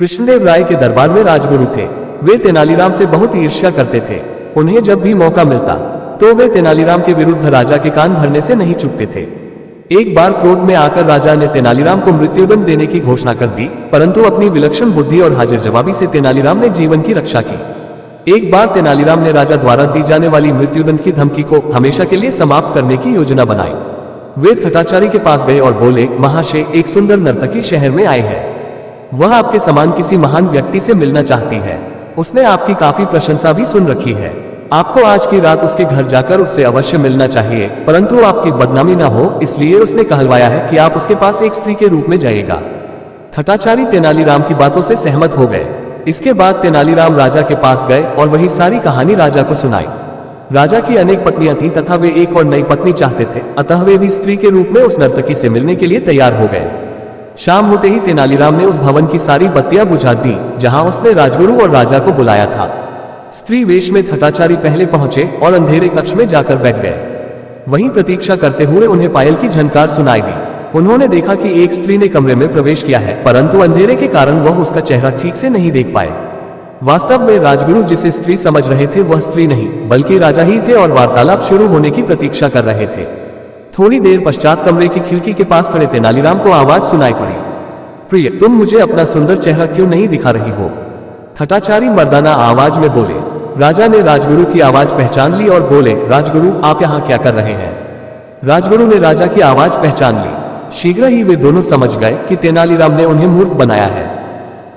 कृष्णदेव राय के दरबार में राजगुरु थे। वे तेनालीराम से बहुत ईर्ष्या करते थे। उन्हें जब भी मौका मिलता तो वे तेनालीराम के विरुद्ध राजा के कान भरने से नहीं चूकते थे। एक बार क्रोध में आकर राजा ने तेनालीराम को मृत्युदंड देने की घोषणा कर दी, परंतु अपनी विलक्षण बुद्धि और हाजिर जवाबी से तेनालीराम ने जीवन की रक्षा की। एक बार तेनालीराम ने राजा द्वारा दी जाने वाली मृत्युदंड की धमकी को हमेशा के लिए समाप्त करने की योजना बनाई। वे थटाचारी के पास गए और बोले, महाशय, एक सुंदर नर्तकी शहर में आए हैं। वह आपके समान किसी महान व्यक्ति से मिलना चाहती है। उसने आपकी काफी प्रशंसा भी सुन रखी है। आपको आज की रात उसके घर जाकर उससे अवश्य मिलना चाहिए, परंतु आपकी बदनामी ना हो इसलिए उसने कहलवाया है कि आप उसके पास एक स्त्री के रूप में जाइएगा। थटाचारी तेनालीराम की बातों से सहमत हो गए। इसके बाद तेनालीराम राजा के पास गए और वही सारी कहानी राजा को सुनाई। राजा की अनेक पत्नियां थीं तथा वे एक और नई पत्नी चाहते थे, अतः वे भी स्त्री के रूप में उस नर्तकी से मिलने के लिए तैयार हो गए। शाम होते ही तेनालीराम ने उस भवन की सारी बत्तियां बुझा दी जहां उसने राजगुरु और राजा को बुलाया था। स्त्री वेश में थटाचारी पहले पहुंचे और अंधेरे कक्ष में जाकर बैठ गए। वहीं प्रतीक्षा करते हुए उन्हें पायल की झनकार सुनाई दी। उन्होंने देखा कि एक स्त्री ने कमरे में प्रवेश किया है, परंतु अंधेरे के कारण वह उसका चेहरा ठीक से नहीं देख पाए। वास्तव में राजगुरु जिसे स्त्री समझ रहे थे वह स्त्री नहीं बल्कि राजा ही थे और वार्तालाप शुरू होने की प्रतीक्षा कर रहे थे। थोड़ी देर पश्चात कमरे की खिड़की के पास खड़े तेनालीराम को आवाज सुनाई पड़ी, प्रिय, तुम मुझे अपना सुंदर चेहरा क्यों नहीं दिखा रही हो? थटाचारी मर्दाना आवाज में बोले। राजा ने राजगुरु की आवाज पहचान ली और बोले, राजगुरु, आप यहाँ क्या कर रहे हैं? राजगुरु ने राजा की आवाज पहचान ली। शीघ्र ही वे दोनों समझ गए कि तेनालीराम ने उन्हें मूर्ख बनाया है।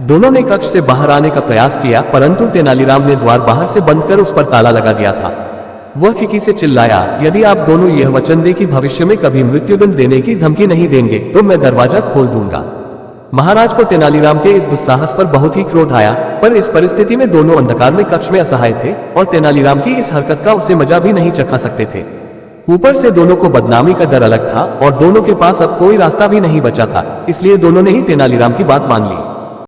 दोनों ने कक्ष से बाहर आने का प्रयास किया, परंतु तेनालीराम ने द्वार बाहर से बंद कर उस पर ताला लगा दिया था। वह खिकी से चिल्लाया, यदि आप दोनों यह वचन दे कि भविष्य में कभी मृत्युदंड देने की धमकी नहीं देंगे तो मैं दरवाजा खोल दूंगा। महाराज को तेनालीराम के इस दुस्साहस पर बहुत ही क्रोध आया, पर इस परिस्थिति में दोनों अंधकार में कक्ष में असहाय थे और तेनालीराम की इस हरकत का उसे मजा भी नहीं चखा सकते थे। ऊपर से दोनों को बदनामी का डर अलग था और दोनों के पास अब कोई रास्ता भी नहीं बचा था, इसलिए दोनों ने ही तेनालीराम की बात मान ली।